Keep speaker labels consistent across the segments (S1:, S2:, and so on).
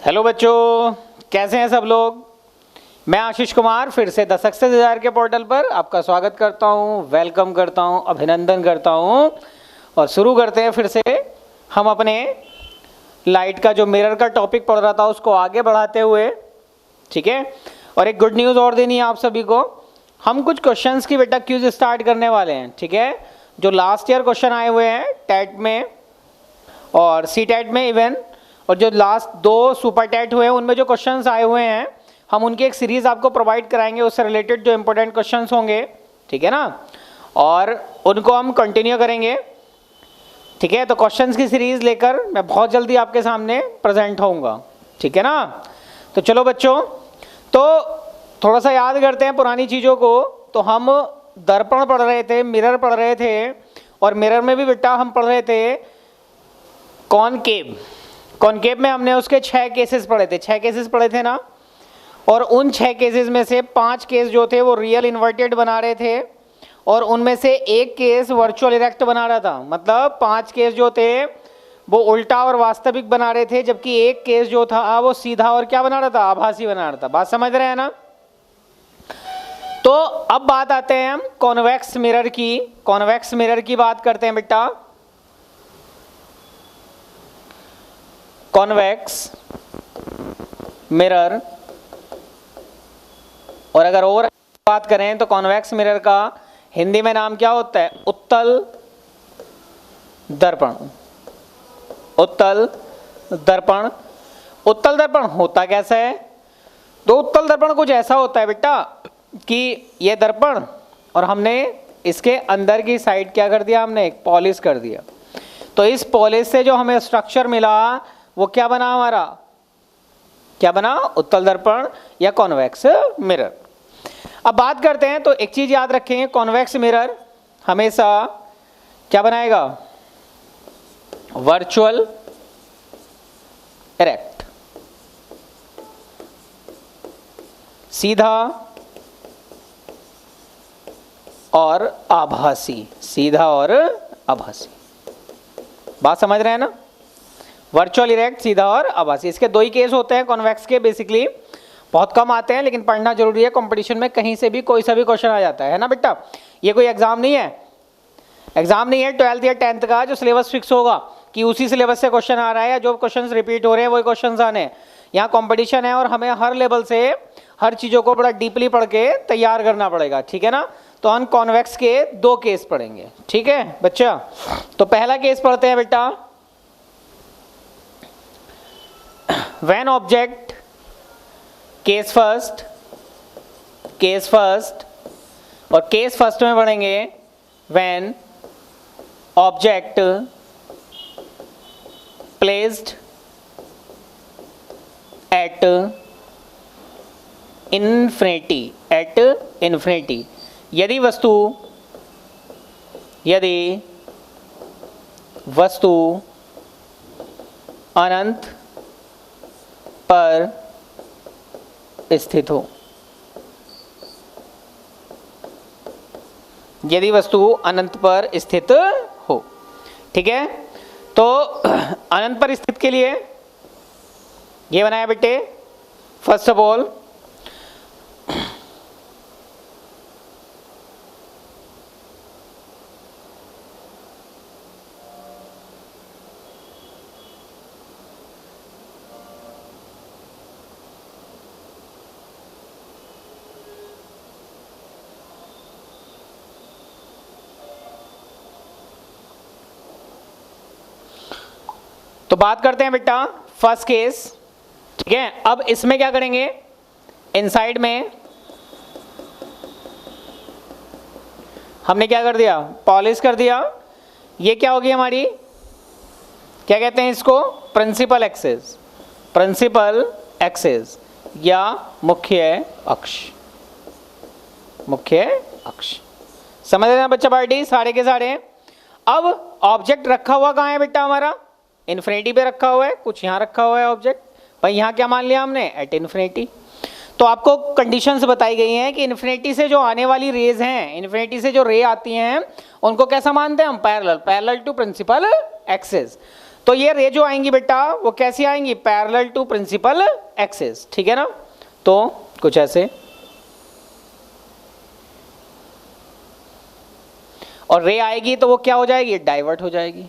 S1: Hello बच्चों, कैसे हैं सब लोग। मैं आशीष कुमार फिर से द सक्सेस डिजायर के पोर्टल पर आपका स्वागत करता हूं, वेलकम करता हूं, अभिनंदन करता हूं। और शुरू करते हैं फिर से हम अपने लाइट का जो मिरर का टॉपिक पढ़ रहा था उसको आगे बढ़ाते हुए, ठीक है। और एक गुड न्यूज़ और देनी है आप सभी को, हम कुछ क्वेश्चंस की बेटा क्यूज स्टार्ट करने वाले हैं, ठीक है। जो लास्ट ईयर क्वेश्चन आए हुए हैं टेट में और सी टेट में इवन, और जो लास्ट 2 सुपर टेट हुए हैं उनमें जो क्वेश्चंस आए हुए हैं हम उनकी एक सीरीज़ आपको प्रोवाइड कराएंगे, उससे रिलेटेड जो इंपॉर्टेंट क्वेश्चंस होंगे, ठीक है ना, और उनको हम कंटिन्यू करेंगे, ठीक है। तो क्वेश्चंस की सीरीज़ लेकर मैं बहुत जल्दी आपके सामने प्रेजेंट होऊंगा, ठीक है ना। तो चलो बच्चों, तो थोड़ा सा याद करते हैं पुरानी चीज़ों को। तो हम दर्पण पढ़ रहे थे, मिरर पढ़ रहे थे, और मिरर में भी बेटा हम पढ़ रहे थे कॉनकेव। कॉनकेव में हमने उसके 6 केसेस पढ़े थे, 6 केसेस पढ़े थे ना। और उन 6 केसेस में से 5 केस जो थे वो रियल इन्वर्टेड बना रहे थे, और उनमें से एक केस वर्चुअल इरेक्ट बना रहा था। मतलब 5 केस जो थे वो उल्टा और वास्तविक बना रहे थे, जबकि एक केस जो था वो सीधा और क्या बना रहा था, आभासी बना रहा था। बात समझ रहे हैं ना। तो अब बात आते हैं हम कॉन्वेक्स मिरर की। कॉन्वेक्स मिरर की बात करते हैं बेटा। कॉन्वेक्स मिरर, और अगर और बात करें तो कॉन्वेक्स मिरर का हिंदी में नाम क्या होता है, उत्तल दर्पण। उत्तल दर्पण। उत्तल दर्पण होता कैसा है, तो उत्तल दर्पण कुछ ऐसा होता है बेटा कि ये दर्पण, और हमने इसके अंदर की साइड क्या कर दिया, हमने एक पॉलिश कर दिया। तो इस पॉलिश से जो हमें स्ट्रक्चर मिला वो क्या बना, हमारा क्या बना, उत्तल दर्पण या कॉन्वेक्स मिरर। अब बात करते हैं, तो एक चीज याद रखें, कॉन्वेक्स मिरर हमेशा क्या बनाएगा, वर्चुअल इरेक्ट, सीधा और आभासी, सीधा और आभासी। बात समझ रहे हैं ना। वर्चुअल इरेक्ट, सीधा और आभासी, इसके 2 ही केस होते हैं कॉन्वेक्स के। बेसिकली बहुत कम आते हैं, लेकिन पढ़ना जरूरी है। कंपटीशन में कहीं से भी कोई सा भी क्वेश्चन आ जाता है ना बेटा। ये कोई एग्जाम नहीं है, एग्जाम नहीं है 12th या 10th का जो सिलेबस फिक्स होगा कि उसी सिलेबस से क्वेश्चन आ रहा है, या जो क्वेश्चन रिपीट हो रहे हैं वही क्वेश्चन आने हैं। यहाँ कॉम्पिटिशन है और हमें हर लेवल से हर चीज़ों को बड़ा डीपली पढ़ के तैयार करना पड़ेगा, ठीक है ना। तो हम कॉन्वेक्स के 2 केस पढ़ेंगे, ठीक है बच्चा। तो पहला केस पढ़ते हैं बेटा, when object, case first, case first, और केस फर्स्ट में पढ़ेंगे when object placed at infinity, at infinity, यदि वस्तु अनंत पर स्थित हो। यदि वस्तु अनंत पर स्थित हो, ठीक है। तो अनंत पर स्थित के लिए ये बनाया बेटे, फर्स्ट ऑफ ऑल तो बात करते हैं बेटा फर्स्ट केस, ठीक है। अब इसमें क्या करेंगे, इनसाइड में हमने क्या कर दिया, पॉलिश कर दिया। ये क्या होगी हमारी, क्या कहते हैं इसको, प्रिंसिपल एक्सिस, प्रिंसिपल एक्सिस या मुख्य अक्ष, मुख्य अक्ष। समझ रहे हैं बच्चा पार्टी, सारे के सारे। अब ऑब्जेक्ट रखा हुआ कहाँ है बेटा, हमारा इन्फिनिटी पे रखा हुआ है, कुछ यहाँ रखा हुआ है ऑब्जेक्ट। भाई यहाँ क्या मान लिया हमने, एट इन्फिनिटी। तो आपको कंडीशंस बताई गई हैं कि इन्फिनिटी से जो आने वाली रेज हैं, इन्फिनिटी से जो रे आती हैं उनको कैसा मानते हैं हम, parallel, parallel to principal axis. तो ये रे जो आएंगी बेटा वो कैसी आएंगी, पैरेलल टू प्रिंसिपल एक्सिस, ठीक है ना। तो कुछ ऐसे, और रे आएगी तो वो क्या हो जाएगी, डाइवर्ट हो जाएगी।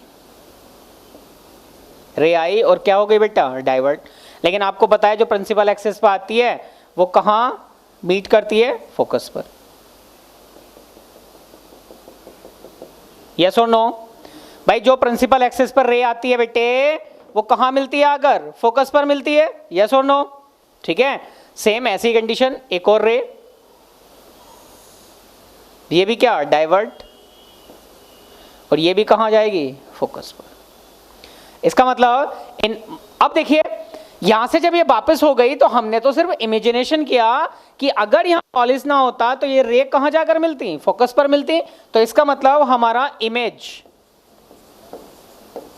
S1: रे आई और क्या हो गई बेटा, डाइवर्ट। लेकिन आपको पता है जो प्रिंसिपल एक्सिस पर आती है वो कहां मीट करती है, फोकस पर। यस और नो भाई, जो प्रिंसिपल एक्सिस पर रे आती है बेटे वो कहां मिलती है, अगर फोकस पर मिलती है। यस और नो, ठीक है। सेम ऐसी कंडीशन, एक और रे, ये भी क्या, डाइवर्ट, और ये भी कहां जाएगी, फोकस पर। इसका मतलब अब देखिए यहां से जब ये वापस हो गई तो हमने तो सिर्फ इमेजिनेशन किया कि अगर यहां पॉलिश ना होता तो ये रे कहां जाकर मिलती, फोकस पर मिलती। तो इसका मतलब हमारा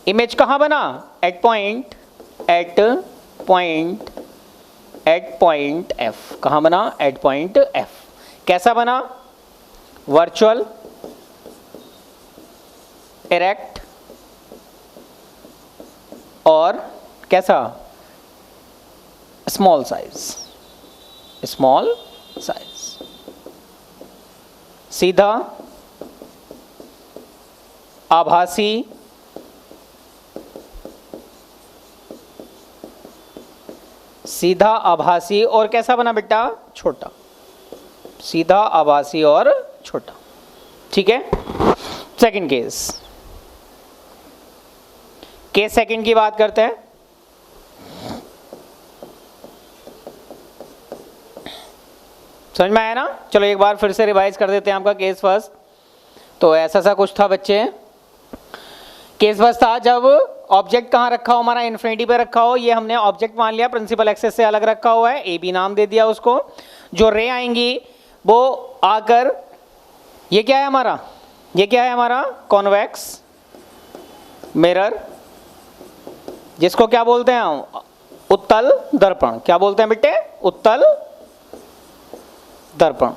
S1: इमेज कहां बना, एट पॉइंट एफ। कहां बना, एट पॉइंट एफ। कैसा बना, वर्चुअल, इरेक्ट, और कैसा, स्मॉल साइज। सीधा, आभासी, और कैसा बना बेटा, छोटा। सीधा, आभासी और छोटा, ठीक है। सेकंड केस सेकंड की बात करते हैं। समझ में आया ना। चलो एक बार फिर से रिवाइज कर देते हैं आपका केस फर्स्ट। तो ऐसा कुछ था बच्चे, केस फर्स्ट था जब ऑब्जेक्ट कहाँ रखा हो, हमारा इन्फिनिटी पे रखा हो। ये हमने ऑब्जेक्ट मान लिया, प्रिंसिपल एक्सिस से अलग रखा हुआ है, ए बी नाम दे दिया उसको। जो रे आएंगी वो आकर, ये क्या है हमारा, कॉन्वेक्स मिरर, जिसको क्या बोलते हैं, उत्तल दर्पण। क्या बोलते हैं बेटे, उत्तल दर्पण।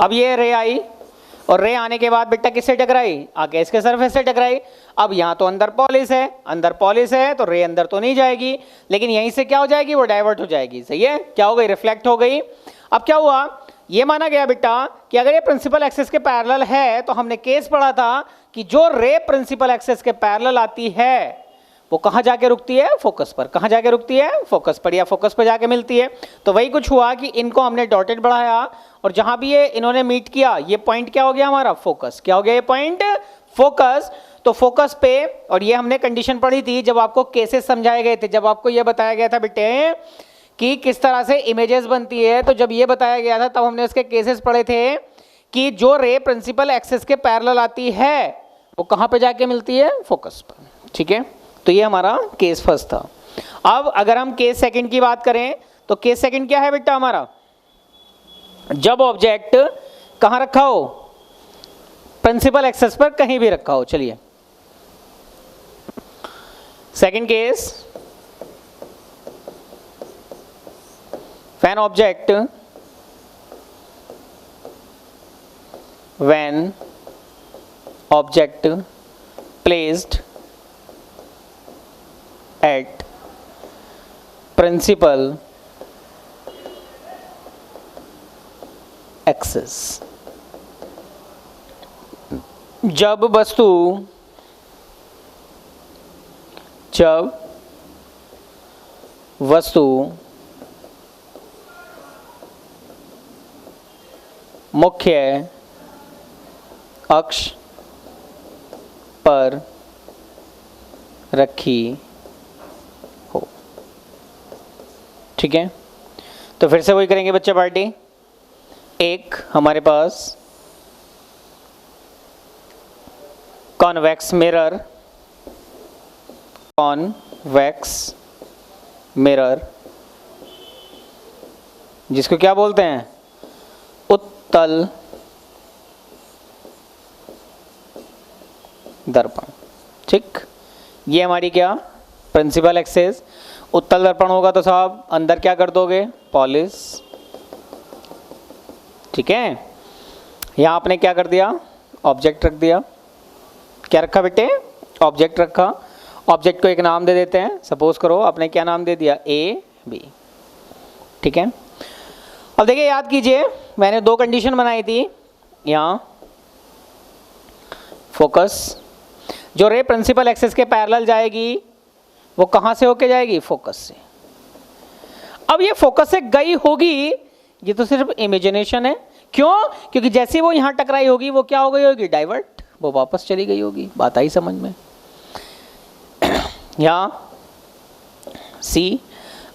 S1: अब ये रे आई, और रे आने के बाद बेटा किससे टकराई, आगे इसके सरफेस से टकराई। अब यहाँ तो अंदर पॉलिश है तो रे अंदर तो नहीं जाएगी, लेकिन यहीं से क्या हो जाएगी, वो डाइवर्ट हो जाएगी। सही है, क्या हो गई, रिफ्लेक्ट हो गई। अब क्या हुआ, ये माना गया बेटा कि अगर ये प्रिंसिपल एक्सिस के पैरेलल है, तो हमने केस पढ़ा था कि जो रे प्रिंसिपल एक्सिस के पैरेलल आती है वो कहाँ जाके रुकती है, फोकस पर। कहाँ जाके रुकती है, फोकस पर, या फोकस पर जाके मिलती है। तो वही कुछ हुआ कि इनको हमने डॉटेड बढ़ाया, और जहां भी ये इन्होंने मीट किया, ये पॉइंट क्या हो गया हमारा, फोकस। क्या हो गया ये पॉइंट, फोकस। तो फोकस पे, और ये हमने कंडीशन पढ़ी थी जब आपको केसेस समझाए गए थे, जब आपको ये बताया गया था बेटे कि किस तरह से इमेजेस बनती है। तो जब ये बताया गया था तब हमने उसके केसेस पढ़े थे कि जो रे प्रिंसिपल एक्सिस के पैरेलल आती है वो कहाँ पे जाके मिलती है, फोकस पर, ठीक है। तो ये हमारा केस फर्स्ट था। अब अगर हम केस सेकंड की बात करें तो केस सेकंड क्या है बेटा हमारा, जब ऑब्जेक्ट कहां रखा हो, प्रिंसिपल एक्सिस पर कहीं भी रखा हो। चलिए second case, when object placed at principal axis, जब वस्तु मुख्य अक्ष पर रखी हो, ठीक है। तो फिर से वही करेंगे बच्चे पार्टी। एक हमारे पास कॉन्वेक्स मिरर, जिसको क्या बोलते हैं, उत्तल दर्पण, ठीक। ये हमारी क्या, प्रिंसिपल एक्सिस। उत्तल दर्पण होगा तो साहब अंदर क्या कर दोगे, पॉलिश, ठीक है। यहां आपने क्या कर दिया, ऑब्जेक्ट रख दिया। क्या रखा बेटे, ऑब्जेक्ट रखा, ऑब्जेक्ट को एक नाम दे देते हैं। सपोज करो आपने क्या नाम दे दिया, ए बी, ठीक है। अब देखिए याद कीजिए, मैंने दो कंडीशन बनाई थी। यहाँ फोकस, जो रे प्रिंसिपल एक्सिस के पैरेलल जाएगी वो कहाँ से होके जाएगी, फोकस से। अब ये फोकस से गई होगी, ये तो सिर्फ इमेजिनेशन है। क्यों? क्योंकि जैसे वो यहाँ टकराई होगी वो क्या हो गई होगी, डाइवर्ट, वो वापस चली गई होगी। बात आई समझ में? यहाँ सी,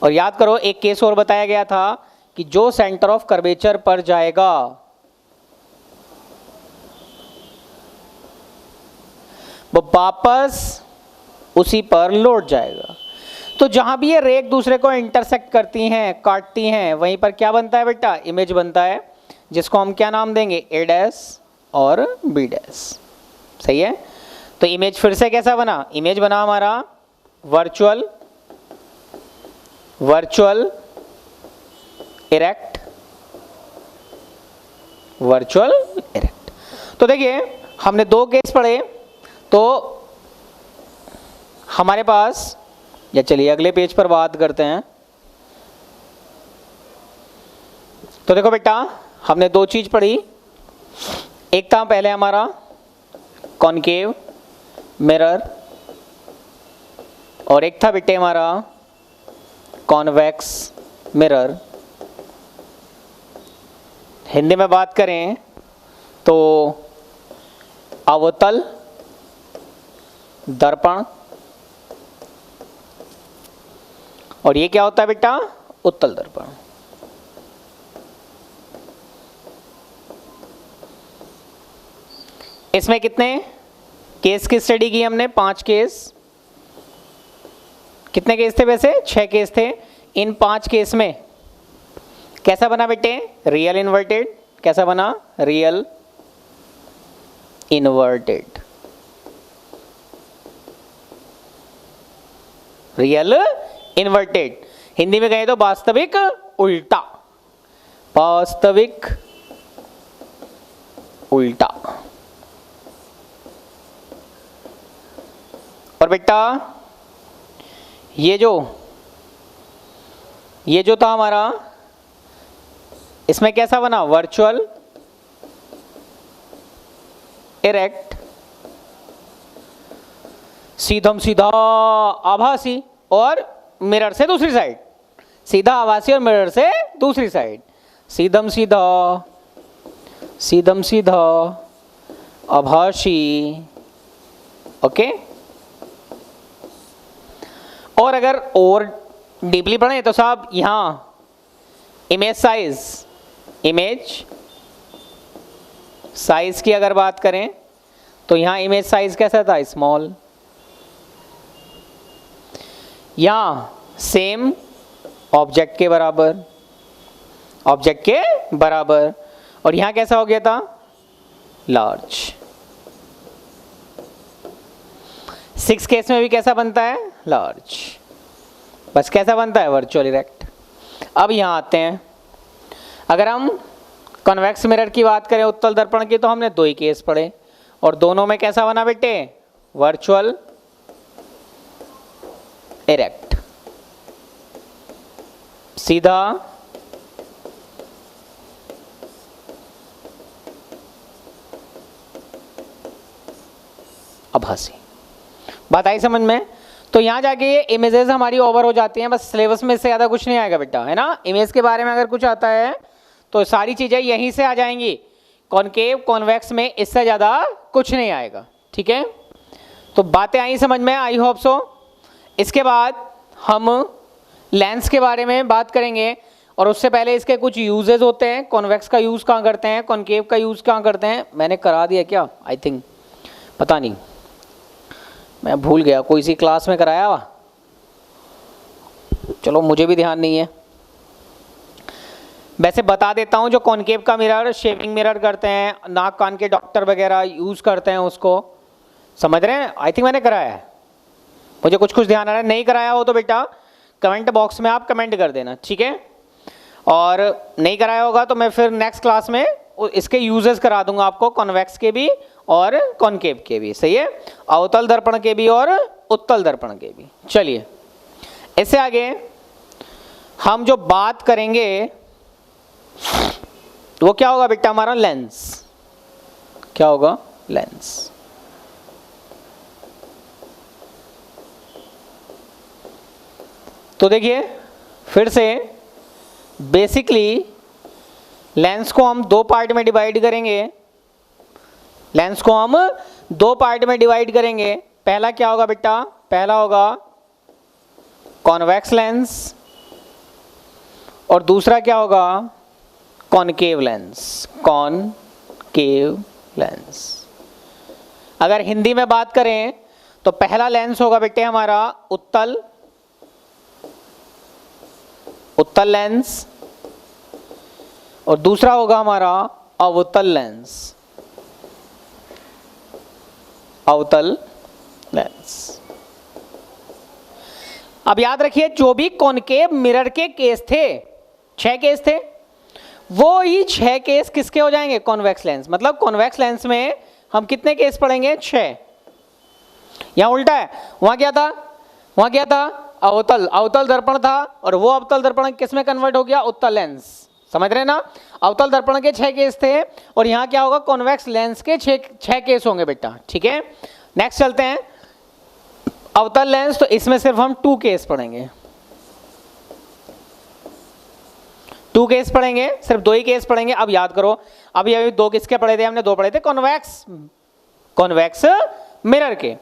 S1: और याद करो एक केस और बताया गया था कि जो सेंटर ऑफ कर्वेचर पर जाएगा वो वापस उसी पर लौट जाएगा। तो जहां भी ये रे एक दूसरे को इंटरसेक्ट करती हैं, काटती हैं, वहीं पर क्या बनता है बेटा, इमेज बनता है, जिसको हम क्या नाम देंगे, ए डैश और बी डैश। सही है? तो इमेज फिर से कैसा बना, इमेज बना हमारा virtual, virtual erect, virtual erect. तो देखिए हमने दो केस पढ़े, तो हमारे पास, या चलिए अगले पेज पर बात करते हैं। तो देखो बेटा हमने दो चीज पढ़ी, एक था पहले हमारा कॉनकेव मिरर, और एक था बेटे हमारा कॉन्वेक्स मिरर। हिंदी में बात करें तो अवतल दर्पण, और ये क्या होता है बेटा, उत्तल दर्पण। इसमें कितने केस की स्टडी की हमने, 5 केस। कितने केस थे वैसे, 6 केस थे। इन 5 केस में कैसा बना बेटे, रियल इन्वर्टेड। कैसा बना, real inverted, real inverted. Hindi में कहें तो वास्तविक उल्टा, वास्तविक उल्टा। और बेटा ये जो था हमारा, इसमें कैसा बना, वर्चुअल इरेक्ट, सीधम सीधा आभासी, और मिरर से दूसरी साइड, सीधा आभासी और मिरर से दूसरी साइड, सीधम सीधा, सीधम सीधा आभासी। ओके। और अगर और डीपली पढ़ें तो साहब यहाँ इमेज साइज, इमेज साइज की अगर बात करें तो यहाँ इमेज साइज कैसा था, स्मॉल। यहाँ सेम ऑब्जेक्ट के बराबर, ऑब्जेक्ट के बराबर, और यहाँ कैसा हो गया था, लार्ज। 6 केस में भी कैसा बनता है, लार्ज। बस कैसा बनता है, वर्चुअल इरेक्ट। अब यहाँ आते हैं, अगर हम कॉन्वेक्स मिरर की बात करें, उत्तल दर्पण की, तो हमने 2 ही केस पढ़े, और दोनों में कैसा बना बेटे, वर्चुअल इरेक्ट, सीधा आभासी। बात आई समझ में? तो यहाँ जाके ये इमेजेस हमारी ओवर हो जाती हैं, बस सिलेबस में इससे ज़्यादा कुछ नहीं आएगा बेटा, है ना। इमेज के बारे में अगर कुछ आता है तो सारी चीज़ें यहीं से आ जाएंगी, कॉनकेव कॉन्वेक्स में इससे ज़्यादा कुछ नहीं आएगा, ठीक है। तो बातें आई समझ में, आई होप सो। इसके बाद हम लेंस के बारे में बात करेंगे, और उससे पहले इसके कुछ यूजेस होते हैं। कॉन्वेक्स का यूज़ कहाँ करते हैं, कॉनकेव का यूज़ कहाँ करते हैं, मैंने करा दिया क्या, आई थिंक, पता नहीं, मैं भूल गया, कोई सी क्लास में कराया हुआ, चलो मुझे भी ध्यान नहीं है। वैसे बता देता हूँ, जो कॉनकेव का मिरर शेविंग मिरर करते हैं, नाक कान के डॉक्टर वगैरह यूज़ करते हैं उसको, समझ रहे हैं, आई थिंक मैंने कराया है, मुझे कुछ कुछ ध्यान आ रहा है। नहीं कराया हो तो बेटा कमेंट बॉक्स में आप कमेंट कर देना, ठीक है। और नहीं कराया होगा तो मैं फिर नेक्स्ट क्लास में इसके यूजेस करा दूंगा आपको, कॉन्वेक्स के भी और कॉनकेव के भी, सही है, अवतल दर्पण के भी और उत्तल दर्पण के भी। चलिए इससे आगे हम जो बात करेंगे वो क्या होगा बेटा, हमारा लेंस। क्या होगा? लेंस। तो देखिए फिर से बेसिकली लेंस को हम दो पार्ट में डिवाइड करेंगे। लेंस को हम दो पार्ट में डिवाइड करेंगे। पहला क्या होगा बेटा? पहला होगा कॉन्वेक्स लेंस और दूसरा क्या होगा? Concave lens. Concave lens. अगर हिंदी में बात करें तो पहला लेंस होगा बेटे हमारा उत्तल लेंस और दूसरा होगा हमारा अवतल लेंस। अवतल लेंस। अब याद रखिए जो भी कॉनकेव मिरर के केस थे, 6 केस थे, वो ही 6 केस किसके हो जाएंगे? Convex lens. मतलब कॉन्वेक्स लेंस में हम कितने केस पढ़ेंगे? 6। यहां उल्टा है, वहां क्या था? वहां क्या था? अवतल दर्पण था और वो अवतल दर्पण किस में कन्वर्ट हो गया? उत्तल लेंस। समझ रहे हैं ना? अवतल दर्पण के 6 केस थे और यहां क्या होगा? कॉन्वेक्स लेंस के 6 केस होंगे बेटा। ठीक है, नेक्स्ट चलते हैं। अवतल लेंस, तो इसमें सिर्फ हम 2 केस पढ़ेंगे। 2 केस पढ़ेंगे, सिर्फ 2 ही केस पढ़ेंगे। अब याद करो, अभी 2 किसके पढ़े थे हमने? 2 पढ़े थे कॉन्वेक्स मिरर के,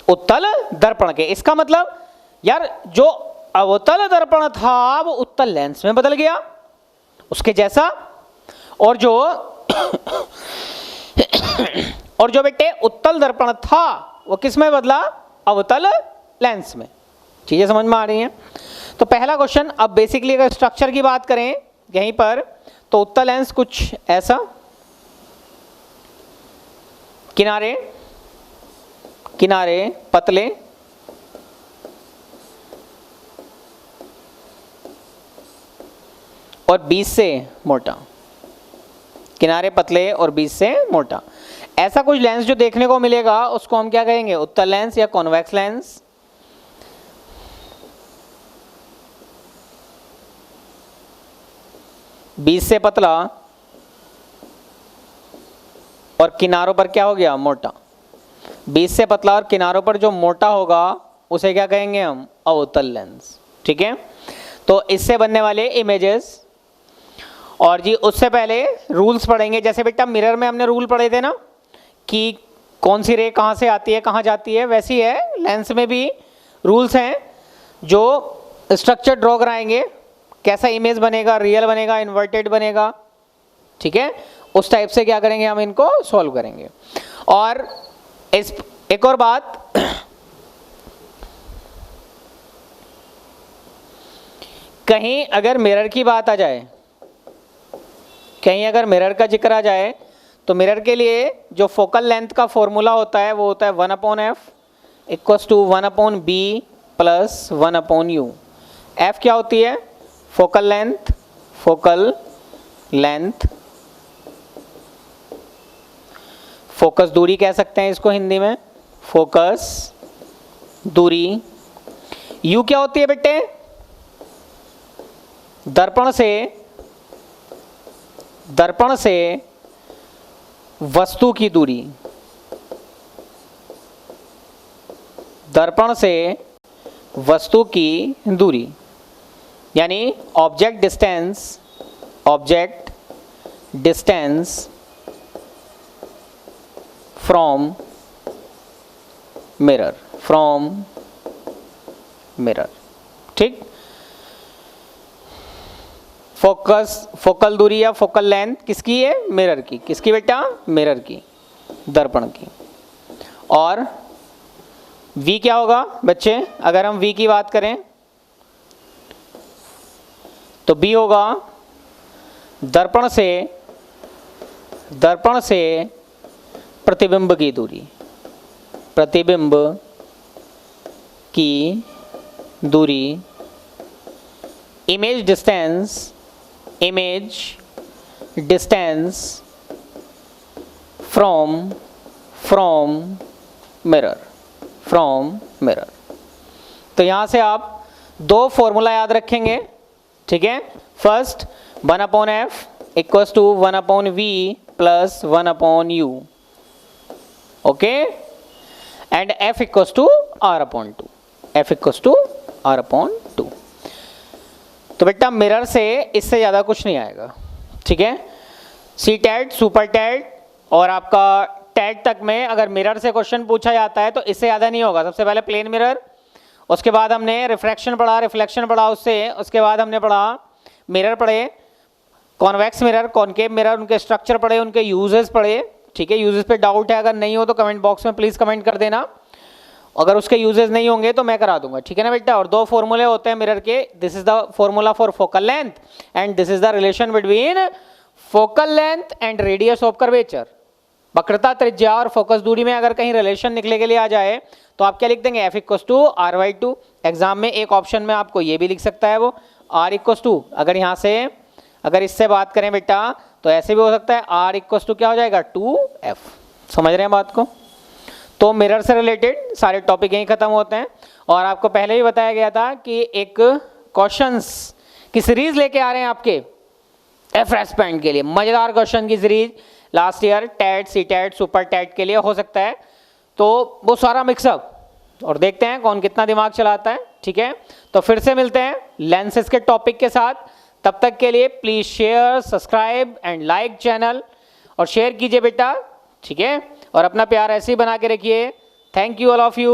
S1: उत्तल दर्पण के। इसका मतलब यार जो अवतल दर्पण था वो उत्तल लेंस में बदल गया उसके जैसा, और जो बेटे उत्तल दर्पण था वो किस में बदला? अवतल लेंस में। चीजें समझ में आ रही हैं? तो पहला क्वेश्चन, अब बेसिकली अगर स्ट्रक्चर की बात करें यहीं पर, तो उत्तल लेंस कुछ ऐसा, किनारे पतले और बीच से मोटा। किनारे पतले और बीच से मोटा, ऐसा कुछ लेंस जो देखने को मिलेगा उसको हम क्या कहेंगे? उत्तल लेंस या कॉन्वेक्स लेंस। बीच से पतला और किनारों पर क्या हो गया? मोटा। बीच से पतला और किनारों पर जो मोटा होगा उसे क्या कहेंगे हम? अवतल लेंस। ठीक है, तो इससे बनने वाले इमेजेस। और जी उससे पहले रूल्स पढ़ेंगे। जैसे बेटा मिरर में हमने रूल पढ़े थे ना कि कौन सी रे कहाँ से आती है कहाँ जाती है, वैसी है लेंस में भी रूल्स हैं जो स्ट्रक्चर ड्रॉ कराएंगे, कैसा इमेज बनेगा, रियल बनेगा, इन्वर्टेड बनेगा। ठीक है, उस टाइप से क्या करेंगे हम इनको सॉल्व करेंगे। और इस एक और बात, कहीं अगर मिरर की बात आ जाए, कहीं अगर मिरर का जिक्र आ जाए, तो मिरर के लिए जो फोकल लेंथ का फॉर्मूला होता है वो होता है 1/f equals to 1/b plus 1/u। f क्या होती है? फोकल लेंथ, फोकस दूरी कह सकते हैं इसको हिंदी में, फोकस दूरी। u क्या होती है बेटे? दर्पण से वस्तु की दूरी। दर्पण से वस्तु की दूरी यानी ऑब्जेक्ट डिस्टेंस फ्रॉम मिरर। ठीक, फोकल दूरी या फोकल लेंथ किसकी है? मिरर की। किसकी बेटा? मिरर की, दर्पण की। और v क्या होगा बच्चे? अगर हम v की बात करें तो b होगा दर्पण से प्रतिबिंब की दूरी। प्रतिबिंब की दूरी, image distance from mirror. From mirror. तो यहाँ से आप दो फॉर्मूला याद रखेंगे, ठीक है। First 1/f equals to 1/v plus 1/u, okay, and f equals to r/2, f equals to r/2। तो बेटा मिरर से इससे ज़्यादा कुछ नहीं आएगा, ठीक है। सी टेट, सुपर टेट और आपका टेट तक में अगर मिरर से क्वेश्चन पूछा जाता है तो इससे ज़्यादा नहीं होगा। सबसे पहले प्लेन मिरर, उसके बाद हमने रिफ्रैक्शन पढ़ा, रिफ्लेक्शन पढ़ा उसके बाद हमने पढ़ा मिरर पढ़े, कॉन्वेक्स मिरर, कॉनकेव मिरर, उनके स्ट्रक्चर पढ़े, उनके यूजेस पढ़े, ठीक है। यूजेस पे डाउट है, अगर नहीं हो तो कमेंट बॉक्स में प्लीज़ कमेंट कर देना, अगर उसके यूजेस नहीं होंगे तो मैं करा दूंगा, ठीक है ना बेटा। और दो फॉर्मूले होते हैं मिरर के, this is the formula for focal length and this is the relation between focal length and radius of curvature. वक्रता, त्रिज्या और फोकस दूरी में अगर कहीं रिलेशन निकले के लिए आ जाए तो आप क्या लिख देंगे, f equals to r/2। Exam में एक ऑप्शन में आपको ये भी लिख सकता है वो r इक्वस टू, अगर यहाँ से अगर इससे बात करें बेटा तो ऐसे भी हो सकता है r इक्वस टू क्या हो जाएगा 2f। समझ रहे हैं बात को। तो मिरर से रिलेटेड सारे टॉपिक यहीं खत्म होते हैं। और आपको पहले ही बताया गया था कि एक क्वेश्चंस की सीरीज लेके आ रहे हैं आपके एफ बैंड के लिए, मजेदार क्वेश्चन की series last year TET, C TET, super TET के लिए हो सकता है। तो वो सारा मिक्सअप और देखते हैं कौन कितना दिमाग चलाता है, ठीक है। तो फिर से मिलते हैं लेंसेज के टॉपिक के साथ, तब तक के लिए please share, subscribe and like channel, और शेयर कीजिए बेटा, ठीक है। और अपना प्यार ऐसे ही बना के रखिए। Thank you all of you.